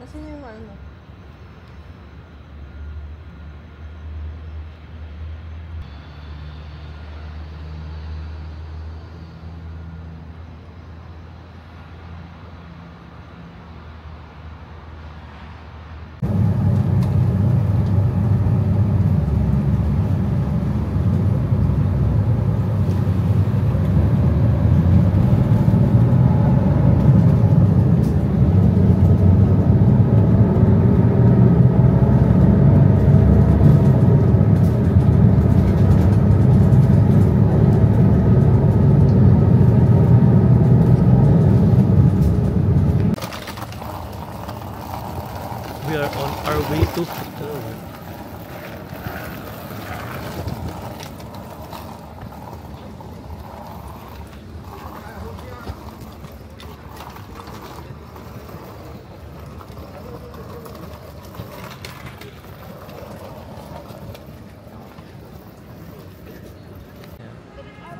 Asan yung ano? We are on our way to hotel.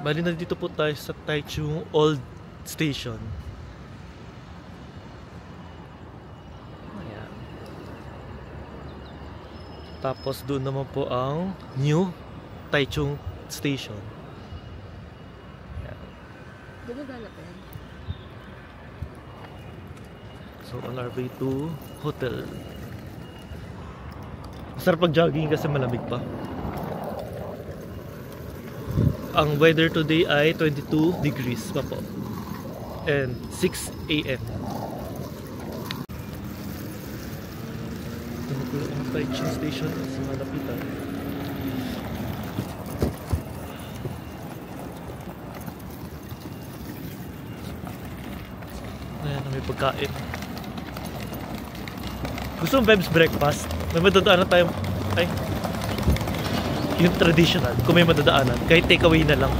Bali na dito po tayo sa Taichung Old Station. Ayan. Tapos doon naman po ang New Taichung Station. Ayan. Dumagala pa yan. So on our way to hotel. Masarap pag-jogging kasi malamig pa. Ang weather today ay 22 degrees pa po. And 6 AM. Ito na po ang Taichung Station sa malapitan. Ayan, may pagkain. Gusto mong Beb's breakfast? May madadaan na tayo. Ay, yung traditional, kung may madadaanan, kahit takeaway na lang.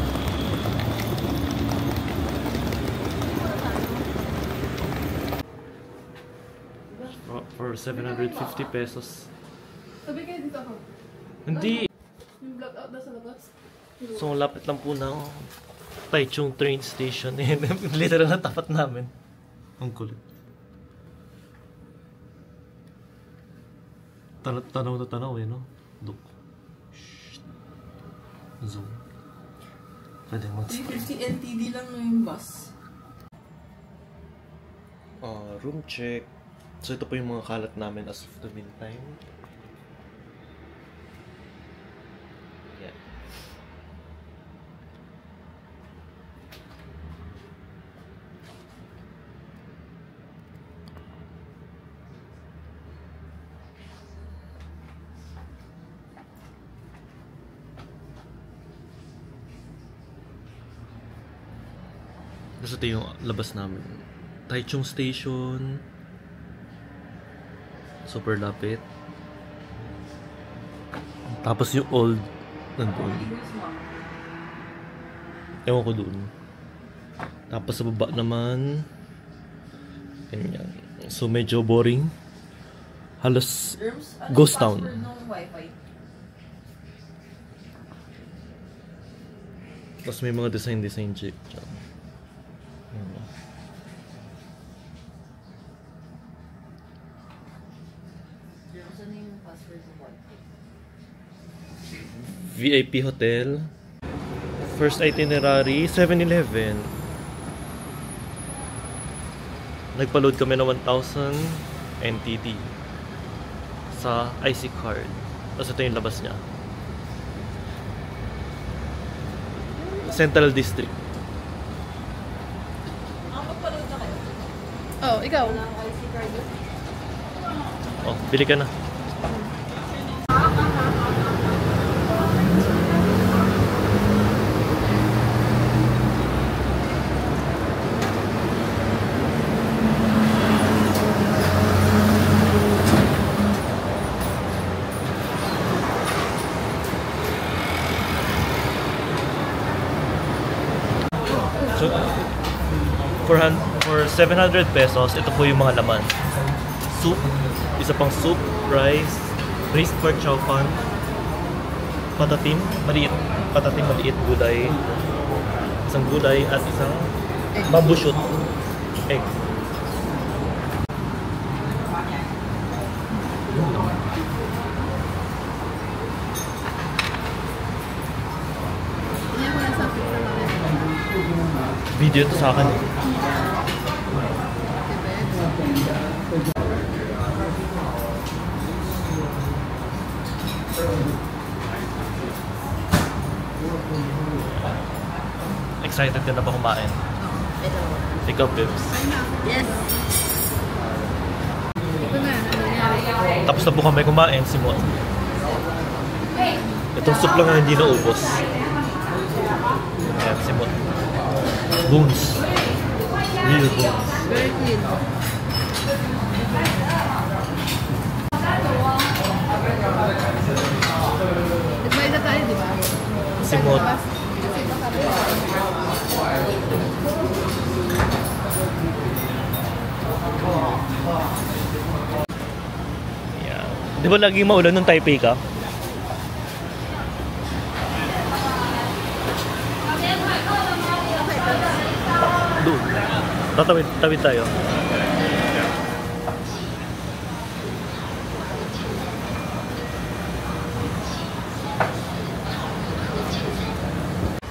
For 750 pesos. Sabi kayo dito ako. Hindi. Yung vlog out na sa labas. So, lapit lang po ng Taichung train station. Literal na tapat namin. Ang kulit. Tanaw na tanaw eh, no? Look. Zoom. Pwede mag-screen. 350 NTD lang no yung bus. Room check. So ito po yung mga kalat namin as of the meantime. Yeah. Kasi ito yung labas namin. Taichung Station. Super lapit. Tapos yung old nandun. Ewan ko dun. Tapos sa baba naman. Ganyan. So medyo boring. Halos ghost town. Tapos may mga design jeep. VIP hotel. First itinerary, 7-Eleven. Nagpa-load kami ng 1,000 NTD sa IC card. Tapos ito yung labas niya. Central District. Magpa-load na kayo? Oh, ikaw? Oh, bili ka na. So, for 700 pesos, ito po yung mga laman. Soup, isa pang soup, rice, braised pork chow fan, patatim, maliit, gulay, isang gulay at isang bamboo shoot, egg. Video ito sa akin. Excited ka na ba kumain? Ikaw, Pips? Yes. Ito na, nangyari. Tapos na po kami kumain, Simon. Itong soup lang ang hindi naubos. Ayan, Simon. Bones. Real bones. Very clean. Nagbayad tayo, di ba? Simon. Kasi baka Yeah. Di ba laging maulan nung Taipei ka? Doon. Tawid tayo.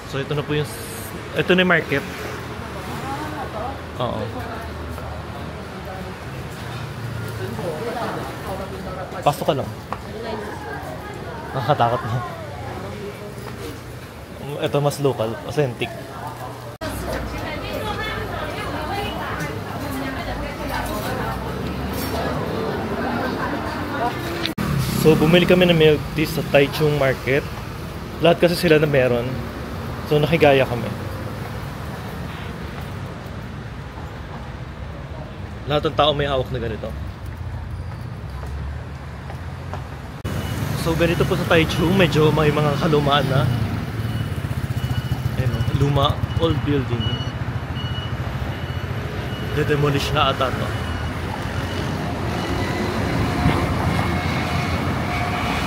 So ito na po yung market. Oo. Pasok ka lang. Nakakatakot na. Ito mas local, authentic. So bumili kami ng milk tea sa Taichung Market. Lahat kasi sila na meron. So nakigaya kami. Lahat ng tao may hawak na ganito. So ganito po sa Taichung, medyo may mga kalumaan na. Ayun, luma, old building. De-demolish na ata to.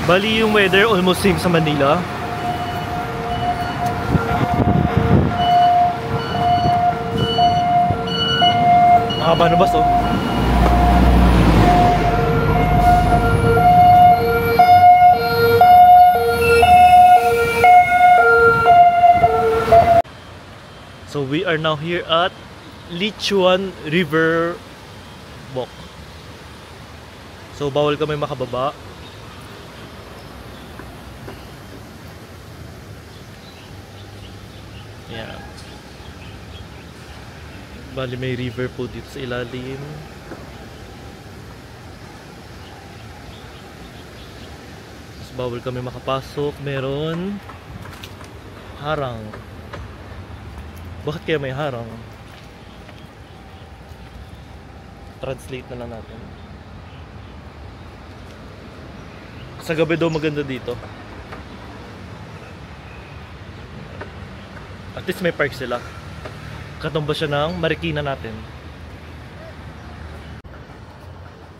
Bali yung weather almost same sa Manila. Mahaba na bus, oh. So we are now here at Lichuan River Walk. So bawal kami makababa. Yeah. Bali may river po dito sa ilalim. Tapos bawal kami makapasok. Meron harang. Bakit kaya may harang? Translate na lang natin. Sa gabi daw maganda dito. At least may park sila. Katumba siya ng Marikina natin.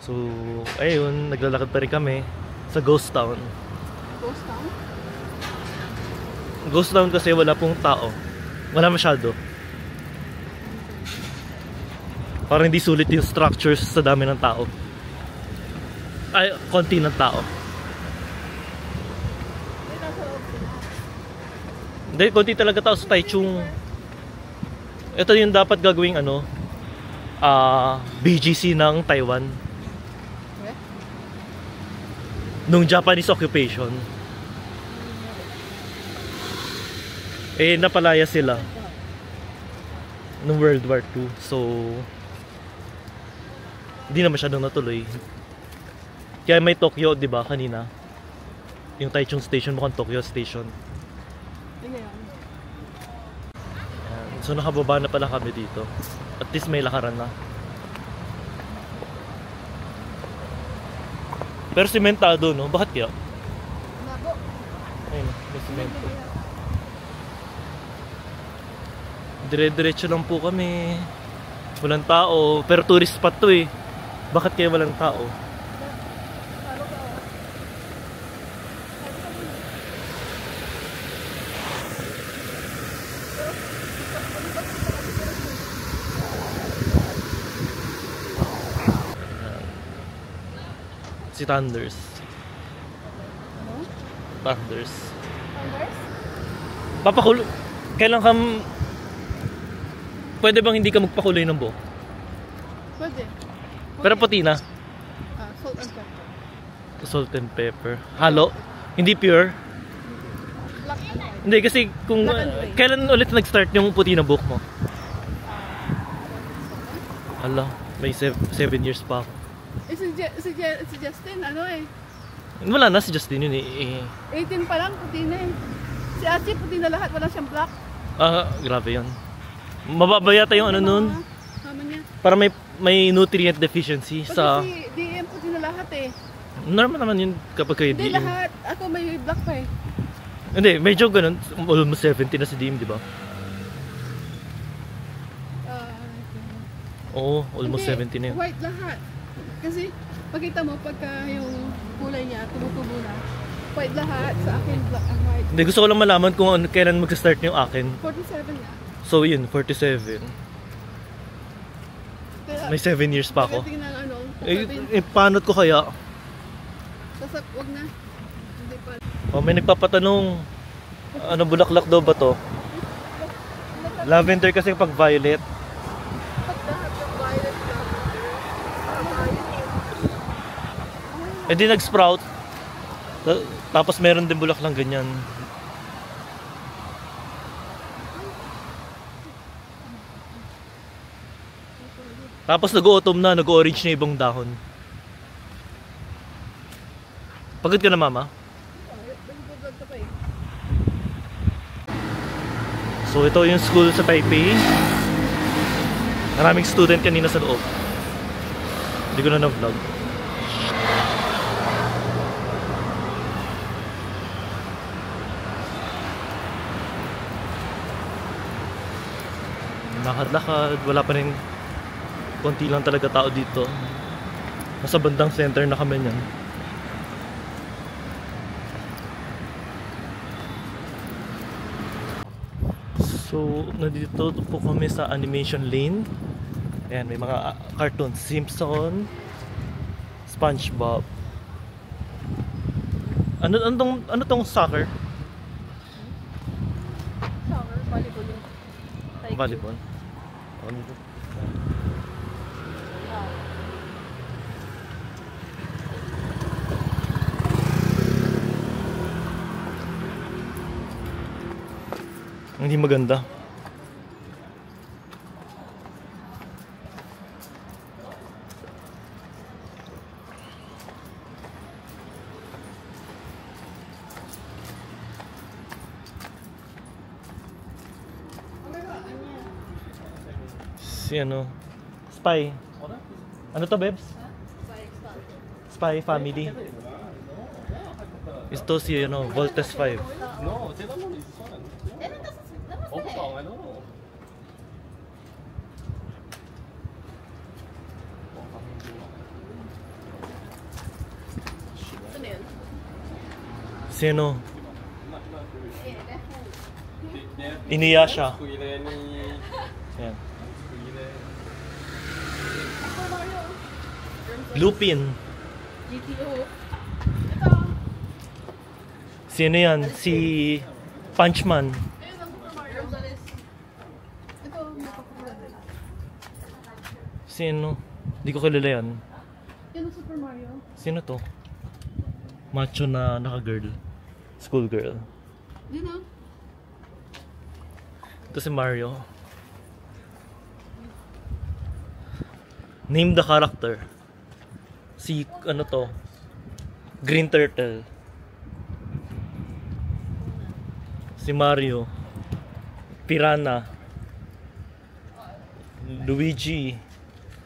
So, ayun, naglalakad pa rin kami sa Ghost Town. Ghost town? Ghost Town kasi wala pong tao. Wala masyado. Parang hindi sulit yung structures sa dami ng tao. Ay, konti ng tao. Hindi, konti talaga tao sa Taichung. Ito yung dapat gagawing ano, BGC ng Taiwan. Nung Japanese occupation. Eh, napalaya sila nung World War II. So, hindi na masyadong natuloy. Kaya may Tokyo, di ba, kanina? Yung Taichung Station, mukhang Tokyo Station. Ayan. So, nakababa na pala kami dito. At least may lakaran na. Pero sementado, no? Bakit kaya? Ayun, may semento. Dire-diretso lang po kami. Walang tao. Pero tourist spot to eh. Bakit kaya walang tao? Si Thunders. Thunders. Thunders? Papakulo. Kailan kam Pwede bang hindi ka magpakulay ng buhok? Pwede. Pero puti na. Salt and pepper. Salt and pepper. Halo? Hindi pure? Black and white. Hindi kasi kung Black and white. kailan ulit nag-start yung puti na buhok mo? Hala, may 7 years pa ako. Si Justin, ano eh. Wala na si Justin yun eh. 18 pa lang, puti na eh. Si Achi, puti na lahat. Wala siyang black. Grabe yun. Mababa yata yung ano nun. Mama niya. Para may nutrient deficiency Pati sa... si DM, puti na lahat eh. Normal naman yun kapag kayo Hindi DM. lahat. Ako may black pa eh. Hindi, medyo ganun. Almost 70 na si DM, di ba? Oo, almost Hindi, 70 na yun. white lahat. Kasi, pagkita mo, pagka yung kulay niya, tumutubo na. White lahat. Sa akin, black and white. Hindi, gusto ko lang malaman kung kailan mag-start yung akin. 47 na. So yun, 47. Kaya, May 7 years pa ako. pagdating ng ano, Panot ko kaya? wag na. Hindi pa. May nagpapatanong, ano bulaklak daw ba to? Lavender kasi pag violet. Pag lahat yung violet lavender, parang ayun. Di nag-sprout. Tapos meron din bulaklak ganyan. Tapos nag-autumn na, nag-orange na ibang dahon. Pagod ka na, mama? Nag-vlog ka pa eh. So ito yung school sa Taipei. Maraming student kanina sa loob. Hindi ko na na-vlog. Lakad-lakad, wala pa rin, konti lang talaga tao dito. Nasa bandang center na kami niyan. So, nandito po kami sa Animation Lane. Ayan, may mga cartoons. Simpson, SpongeBob. Ano tong soccer? Summer, volleyball yung Taekwondo. Volleyball. Hindi maganda. Si ano? Spy. Ano to, Bebs? Spy Family. Ito si ano, Voltes 5. No, 这个梦里是算了，我不懂，I don't know。Ano yun? Si ano? Inuyasha. Ayan. Lupin. GTO. Sino yan? Si Punchman. Ayun ang Super Mario. Ito, makakuha din. Sino? Hindi ko kilala yan. Yan ang Super Mario. Sino to? Macho na naka-girl. School girl. Yun ah. Ito si Mario. Name the character. Si ano to? Green Turtle. Si Mario. Piranha. Luigi.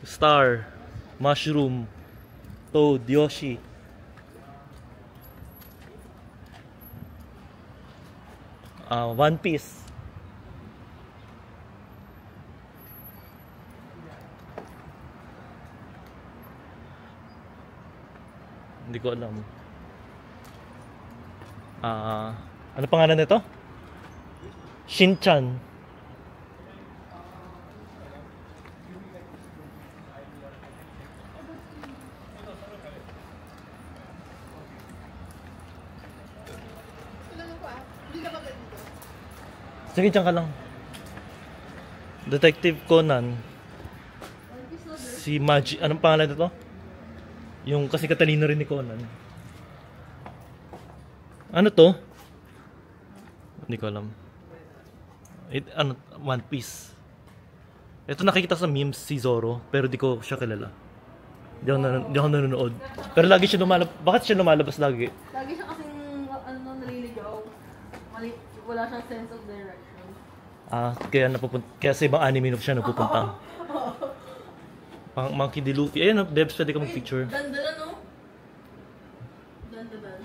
Star. Mushroom. Toad. Yoshi. One Piece. Hindi ko alam. Ano pangalan nito? Shin-chan. Ilan ako ah? Hindi ka ba dito? Sige, dyan ka lang. Detective Conan. Si Magi, anong pangalan nito? Yung kasi katalino rin ni Conan. Ano to? Hindi ko alam. Ano, One Piece. Ito nakikita sa memes si Zoro, pero di ko siya kilala. Di ako nanonood. Pero lagi siya lumalabas. Bakit siya lumalabas lagi? Lagi siya kasing, naliligaw. Wala siyang sense of direction. Kaya sa ibang anime siya napupunta. Monkey D. Luffy. Ayun, Debs, pwede ka mag-picture. Dandalan, no? Dandalan.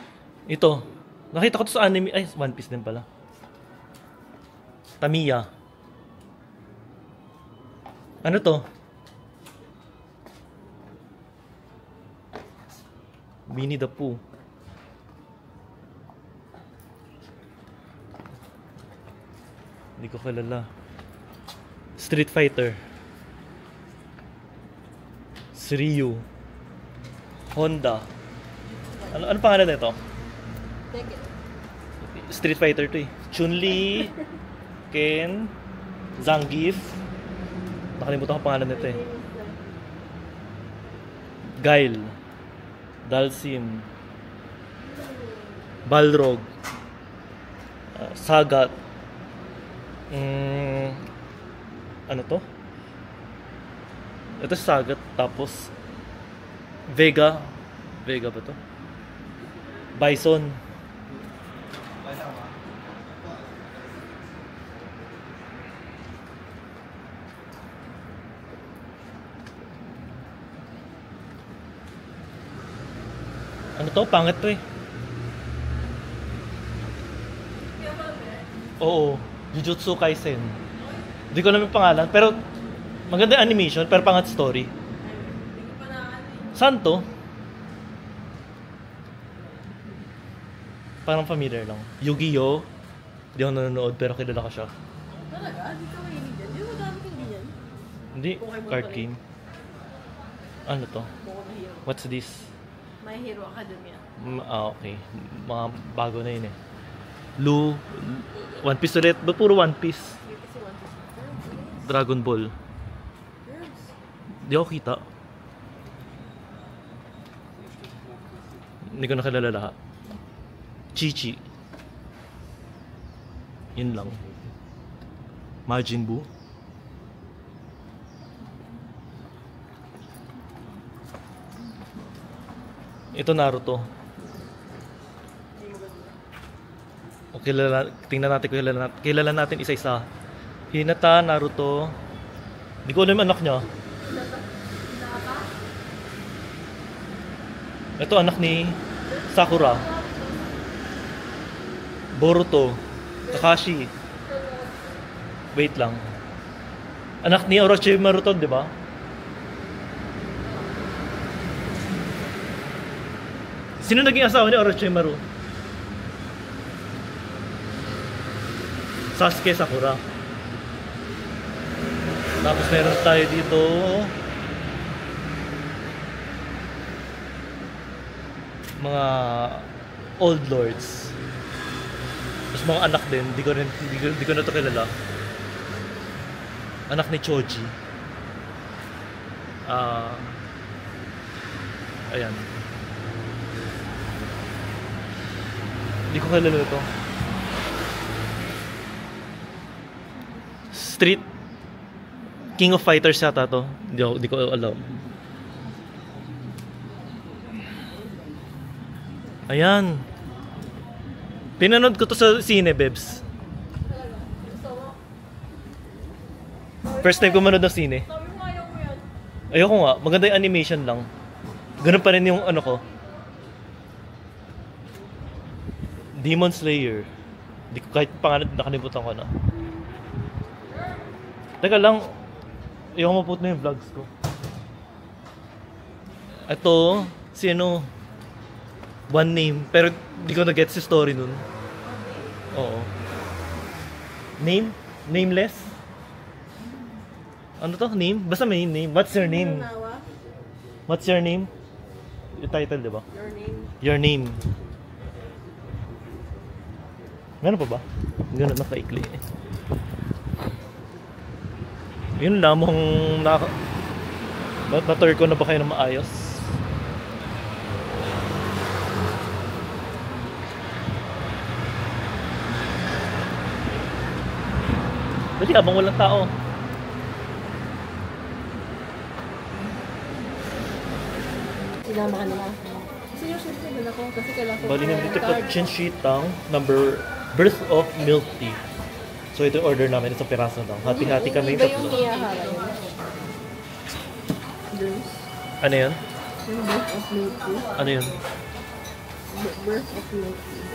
Ito. Nakita ko to sa anime. Ay, One Piece din pala. Tamiya. Ano to? Winnie the Pooh. Hindi ko kilala. Street Fighter. Ryu. Honda. Ano pangalan nito? Take it. Street Fighter to eh. Chun-Li, Ken, Zangief. Nakalimutan ko pangalan nito eh. Guile, Dalsim, Balrog, Sagat. Ano to? Ito Sagat, tapos Vega ba to? Bison. Ano to? Pangit to eh. Oo, Jujutsu Kaisen. Hindi ko alam yung pangalan, pero maganda yung animation, pero pangat story. Saan to? Parang familiar lang. Yu-Gi-Oh! Hindi ako nanonood, pero kilala ko siya. Talaga? Hindi ka mahilig yan? Hindi mo dami kang ganyan? Hindi, card game. Ano to? Boku no Hero. What's this? My Hero Academia. Okay. Mga bago na yun eh. One Piece ulit. Ba't puro One Piece? Kasi One Piece. Dragon Ball. Girls. Di ako kita. Hindi ko nakilala lahat. Chi-Chi. Yun lang. Majin Buu. Ito Naruto. O tingnan natin kung kilala natin isa-isa. Hinata, Naruto. Hindi ko alam yung anak niya. Ito anak ni Sakura. Boruto. Kakashi. Wait lang. Anak ni Orochimaru to, di ba? Sino naging asawa ni Orochimaru? Sasuke Sakura. Tapos meron tayo dito mga old lords. Tapos mga anak din, di ko na to kilala. Anak ni Choji. Ayan. Hindi ko kilala ito. Street King of Fighters yata to. Di ko alam. Ayan. Pinanood ko to sa sine, Bebs. First time ko manood ng sine. Sabi mo ayaw mo yan. Ayoko nga, maganda yung animation lang. Ganun pa rin yung ano ko. Demon Slayer. Di ko kahit pangalan nakalimutan ko na. Teka lang, ayoko maput na yung vlogs ko. Ito, si ano, One Name, pero di ko na-get si story nun. Oo. Name? Nameless? Ano to? Name? Basta may name. What's your name? Nawa, What's your name? Yung title, di ba? your name. Your name. Meron pa ba? Ganun, nakaikli. Yun lang, mong na-tour ko na ba kayo na maayos? Dali, habang walang tao. Sinama ka nila. Seriously, dala ko kasi kailangan ko. Bali nandito po Chinchitang number Birth of Milk Tea. So ito yung order namin, isang piraso lang. Hati-hati kami yung Iba yung tatlo. niyahara yun. Birth. Ano yun? Yung birth of milk tea. Ano yun? Birth of milk tea.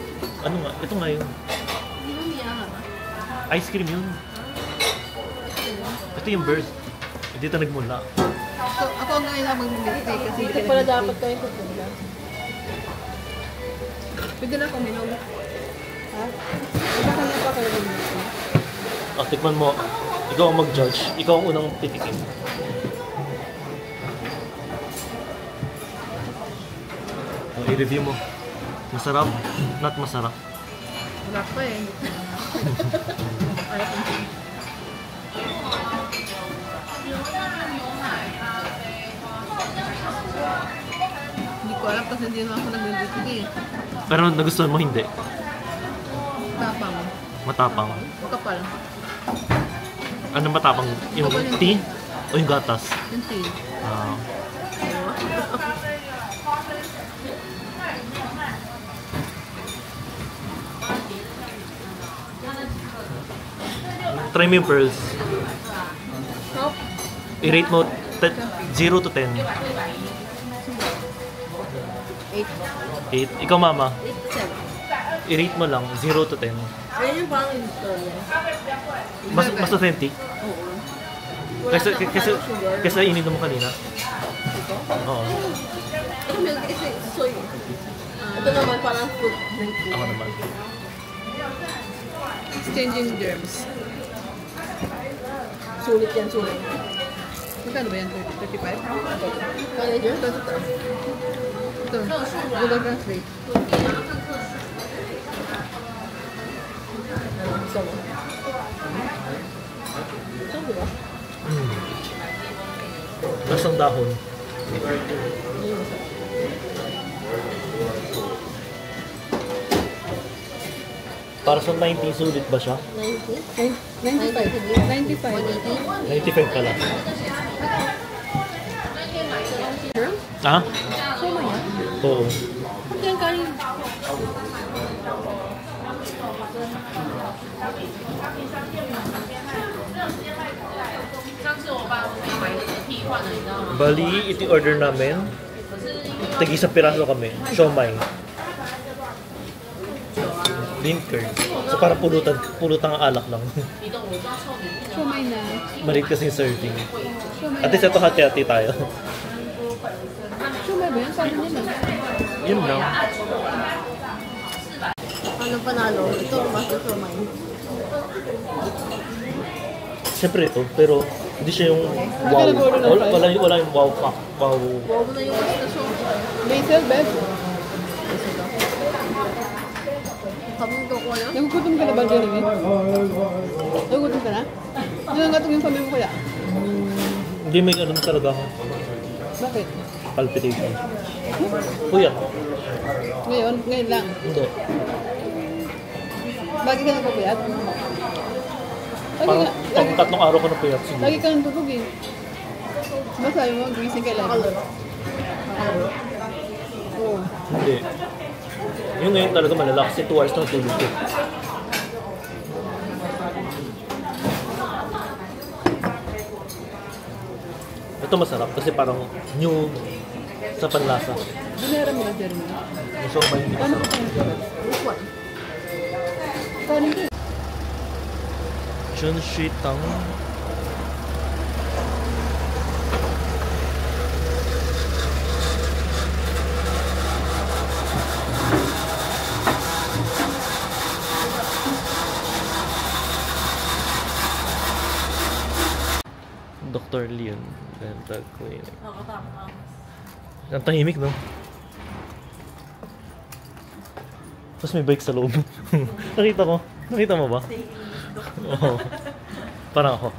Ano nga? Ito nga yun. Hindi mo niyahara. Ice cream yun. Ito yung birth. Dito nagmula. So, ako ang ngayon lang mag-milkshake kasi Dito pala dapat kayo pupunta. Pwede na kung minom. Ha? Iba kanya pa kayo ng milk tea. Oh, tikman mo. Ikaw ang mag-judge. Ikaw ang unang titikin. Oh, i-review mo. Masarap? Not masarap. Wala pa eh. Hindi ko alam kasi hindi naman ako nag-milkshake eh. Pero nagustuhan mo hindi. Tapang. Matapang. Kapal. Ano matapang? Yung tea? O yung gatas? Yung tea. Ah. Try mo yung pearls. Top. I-rate mo 0 to 10. 8. 8. Ikaw mama, 7. i-rate mo lang 0 to 10. Ayun yung parang Victoria. Mas authentic. Oo. Kesa ininom mo kanina. Oo. Ito milk tea kasi soy. Ito naman parang fruit drink. Ako naman. Exchanging germs. Sulit yan, sulit. Magkano ba yan? 35? Kaya dyan? Ito. Google Translate. Gusto mo? Ito, di ba? Lasang dahon. Ayun, masarap. Para sa 90, sulit ba siya? 90? 95. 95 pala. Sure? Ha? Sure mo yan? Oo. Ito yung kanin. Bali, iti order namin. Tag-isang piraso kami. Siomai. Bean curd. So parang pulutan ang alak lang. Sumay na. Maliit kasi yung serving. Sumay At least ito hati-hati tayo. Sumay ba yan? Sabi nila. Yun lang. Anong panalo? Ito, master for mine. Siyempre ito, pero hindi siya yung wow. Wala yung wow pack. Wow. Wow na yung master show. Basil, Beth. Habang ko kuya. Nagugutom ka na ba, Jeremy? Nagugutom ka na? Nangangatong yung kami mo kuya. Hindi may ano talaga ako. Bakit? Palpitation. Kuya. Ngayon lang. Hindi. Lagi ka nagpapuyat? Parang pang tatlong araw ko na puyat siguro. Lagi ka nagtutog eh. Diba sabi mo, gising ka lang? Oo. Hindi. Yung ngayon talaga malala kasi 2 hours na tulog ko. Ito masarap kasi parang new sa panlasa. Binera mo na, Jeremy. Yung siomai hindi Paano ko masarap. pa nagpapuyat? Which one? Kanin ko. Chunshitang. Dr. Leon Dental Clinic. Nakakatama. Ang tahimik, no? Tapos may bike sa loob. Nakita ko. Nakita mo ba? Oo. Parang ako.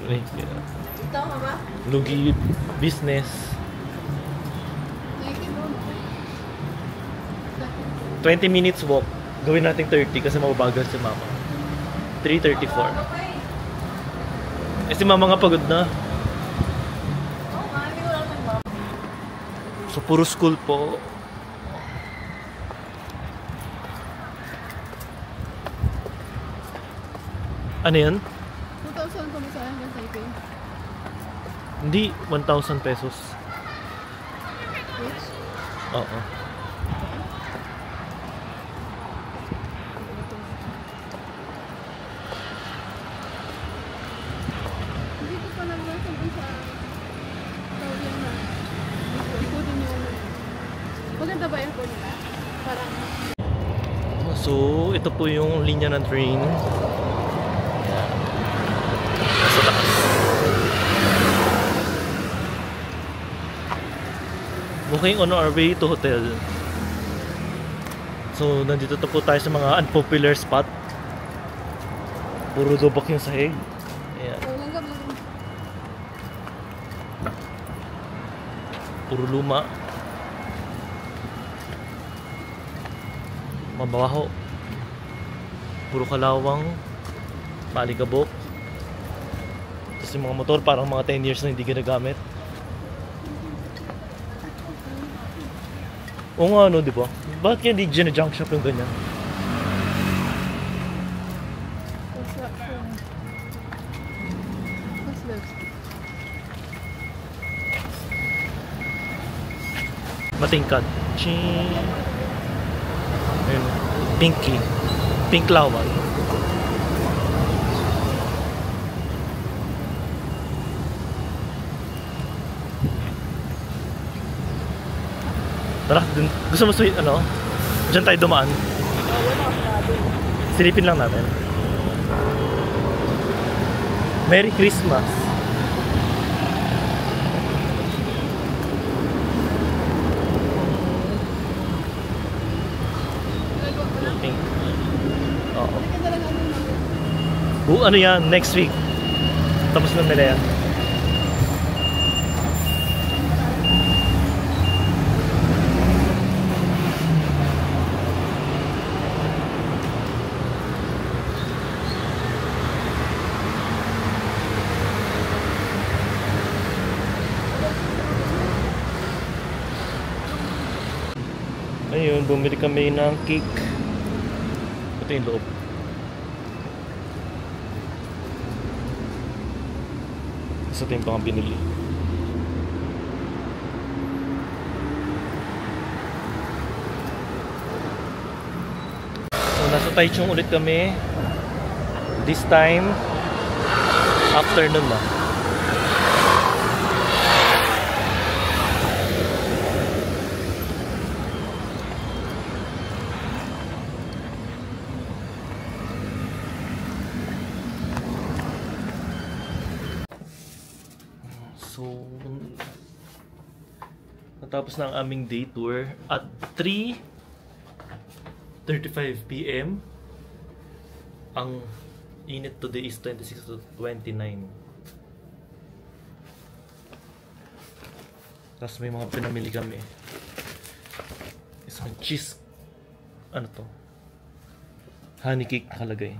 Tama ba? Lugi business. Nakikita mo. 20 minutes walk. Gawin natin 30 kasi mababagal si mama. 3:34. Eh si mama nga pagod na. Oo nga, hindi ko lang nagmama. So puro school po. Ano yan? 2,000 pa mo sa hanggang Taipei. Hindi, 1,000 pesos. Which? Oo. Hindi ko pa naglasan dun sa Taoyuan na ikutin yung maganda ba yung airport nila? Parang So, ito po yung linya ng train. Nasa taas. Booking on our way to hotel. So, nandito to po tayo sa mga unpopular spot. Puro lubak yung sahig. Ayan. langgam lang. Puro luma. Mabaho. Puro kalawang. Maligabok. Tapos yung mga motor parang mga 10 years na hindi ginagamit. Oo nga ano, di ba? Bakit kaya hindi gina-junk shop yung ganyan? What's that from? What's that? Matingkad. Ching. Ayun. Pinky. Pink laway. Tara, gusto mo sweet ano? Diyan tayo dumaan. Silipin lang natin. Merry Christmas. Pink. Oo. Maganda lang ano. Ano yan? Next week. Tapos na nila yan. Ayun, bumili kami ng cake. Ito yung loob. Isa ito yung pang binili. So, nasa Taichung ulit kami. This time, afternoon na. So, natapos na ang aming day tour at 3:35 PM. Ang init today is 26 to 29. Tapos may mga pinamili kami. Isang cheese, ano to? Honey cake nakalagay.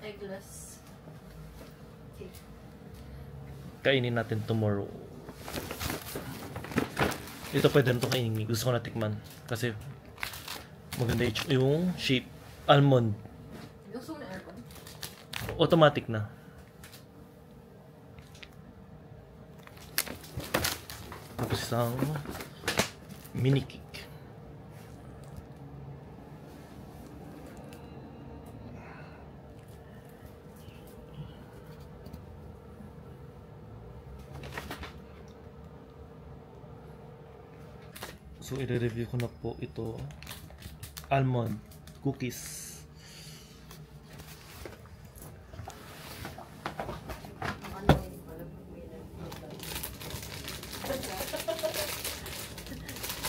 Eggless. Kainin natin tomorrow. Ito pwede na ito kainin. Gusto ko na tikman. Kasi maganda yung shape. Almond. Gusto mo na aircon? Automatic na. Tapos isang mini cake. So, i-review ko na po ito. Almond cookies.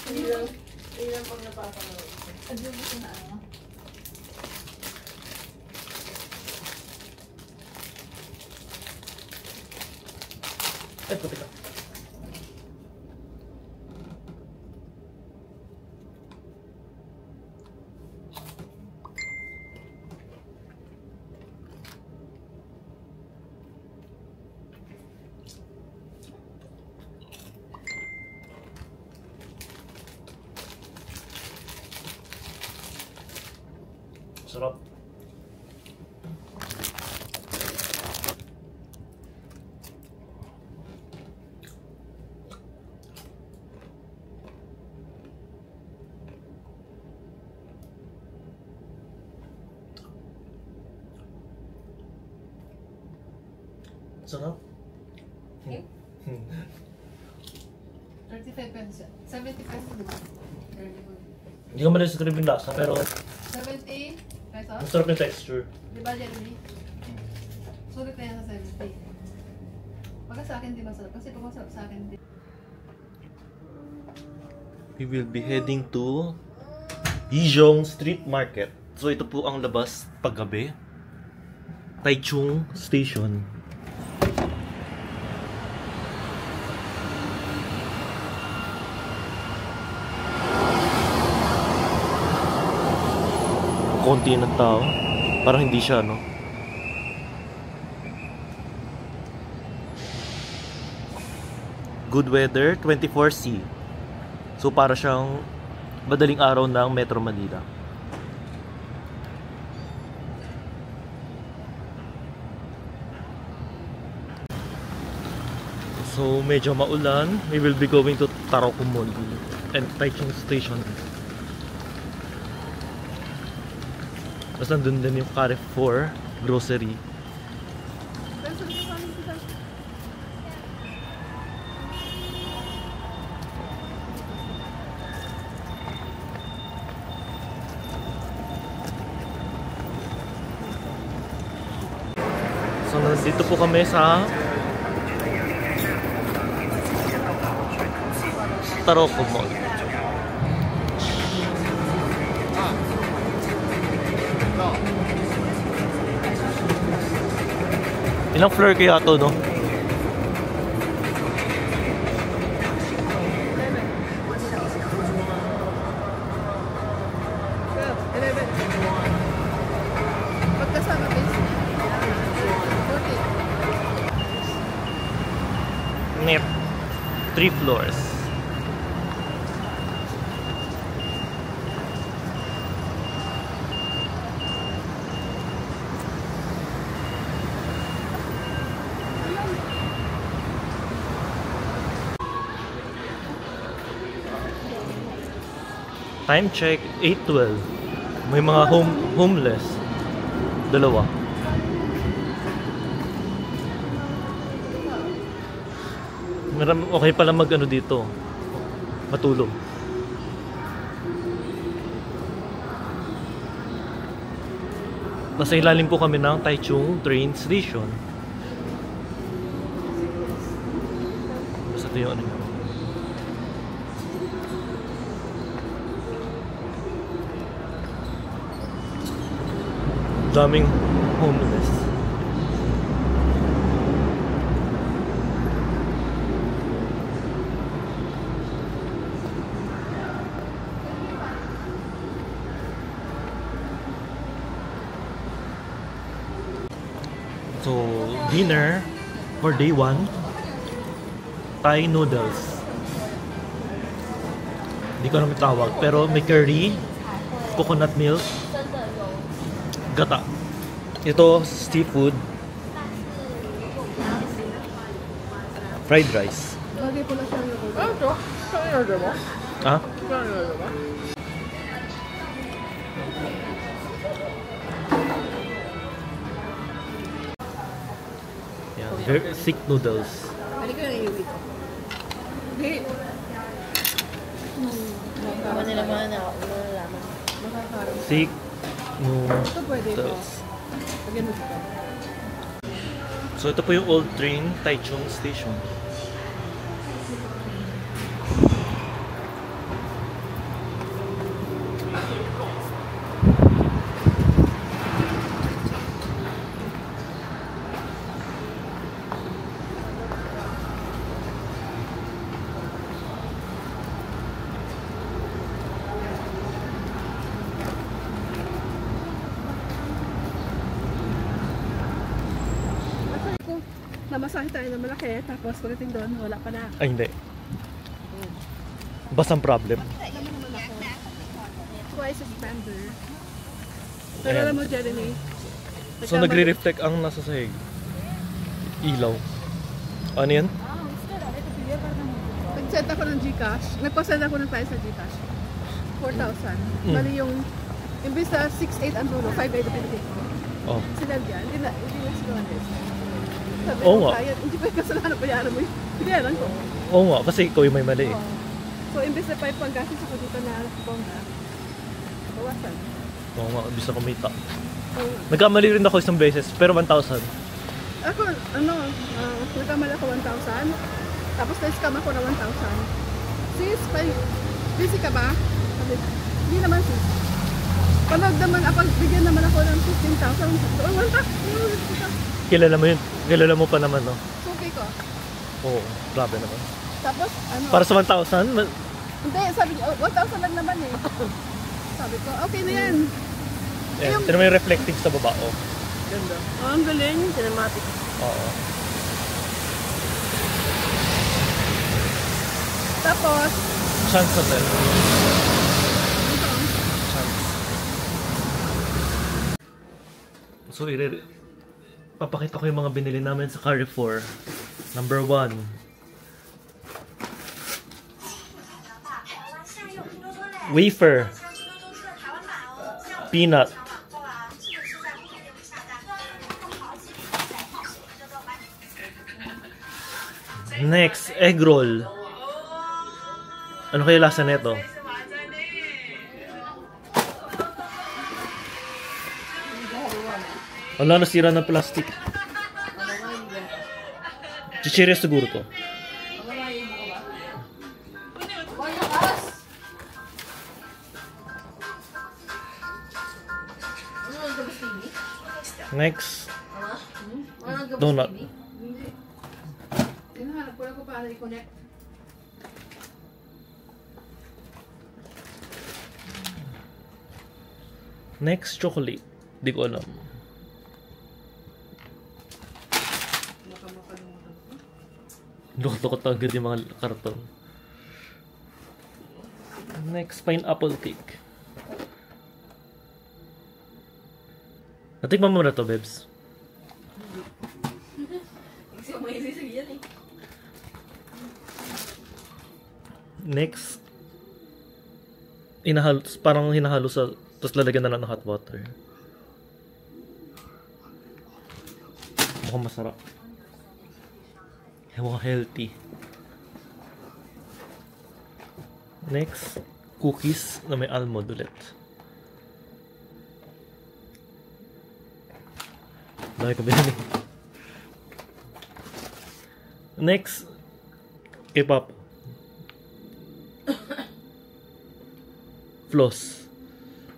Hindi lang pag napapanood. Adobo ko na ano. puti ka. Sarap. Sarap. Okay. 35 pesos. 70 pesos diba? Hindi ko ma-describe yung lasa, pero 70 pesos? masarap yung texture. Diba, Jeremy? Sulit na yan sa 70. Pagka sa akin di masarap. Kasi pag masarap sa akin di. We will be heading to Yizhong Street Market. So ito po ang labas paggabi. Taichung Station. Konti ng tao. Parang hindi siya, no? Good weather, 24C. So para siyang madaling araw ng Metro Manila. So medyo maulan. We will be going to Taroko Mall and Taichung Station. Tapos nandun din yung Carrefour grocery. Pesos yung kanin kita. So nandito po kami sa Taroko Mall. Ilang floor kaya to, no? Pagkasama base. 40. Net 3 floors. Time check 8:12. May mga homeless. Dalawa. Okay pala mag-ano dito. Matulog. Nasa ilalim po kami ng Taichung train station. Basta ito yung ano. Daming homeless. So, dinner for day 1, Thai noodles. Hindi ko naman tawag, pero may curry, coconut milk, gata. Ito, seafood, fried rice. Lagay ko lang siya yung order. Ah, ito? Saan yung order mo? Ha? Saan yung order mo? Yan, very thick noodles. Balik ko yung iuwi ko. Hindi. Tama nila mga na ako. Malalaman. Makakarang. Thick Ito pwede ito. noodles. Lagyan mo dito. So ito po yung old train, Taichung Station. namasahe tayo ng malaki, tapos pagdating doon, wala pa na. Ay, hindi. Basang problem. Alam mo naman ako. Twice as spender. Pero Ayan. alam mo, Jeremy. So, nagre-reflect ang nasa sahig. Ilaw. Ano yan? Nag-send ako ng Gcash. Nagpa-send ako ng price sa Gcash. 4,000. Bali yung, imbis na 6,800 ang dulo, 5,800 ang pinagay ko. Oh. Sinabi yan, hindi na sila honest. Sabi Oo ko, nga. kaya, hindi ko yung kasalanan bayaran mo yun. Bayaran ko. Oo nga, kasi ikaw yung may mali eh. Oo. So, imbis na 5 pang gastos ako dito na bongga, bawasan. Oo nga, ibig na kumita. Oo. Nagkamali rin ako isang beses, pero 1,000. Ako, nagkamali ako 1,000. Tapos na-scam ako na 1,000. Sis, busy ka ba? Sabi, hindi naman sis. Naman, bigyan naman ako ng 15,000. Or 1,000. Kilala mo yun? Kilala mo pa naman, no? So, okay ko. Oo, grabe naman. Tapos, Para sa 1,000? hindi, sabi niya, 1,000 lang naman eh. Sabi ko, okay na yan. Eh, tinan mo yung reflective sa baba, oh. Ganda. Oh, ang galing. Cinematic. Oo. Tapos, Chance na sir. ito. Chance. So, papakita ko yung mga binili namin sa Carrefour. Number 1. Wafer. Peanut. Next, egg roll. Ano kaya lasa nito? Wala, nasira ng plastic. Chichirya siguro to. Next, donut. Hinahanap ko lang kung paano i-connect. Next, chocolate. Di ko alam. Lukot-lukot agad yung mga karton. Next, pineapple cake. Natikman mo na to, Bebs. Next, parang hinahalo sa, tapos lalagyan na lang ng hot water. Mukhang masarap. Mukhang healthy. Next, cookies na may almond ulit. Dami ko binili. Next, K-pop. Floss.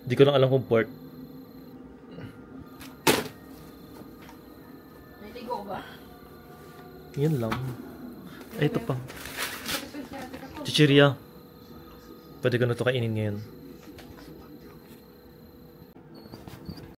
Di ko lang alam kung port. Natigo ba? Yan lang. Ay, ito pa. Chichirya. Pwede ko na ito kainin ngayon.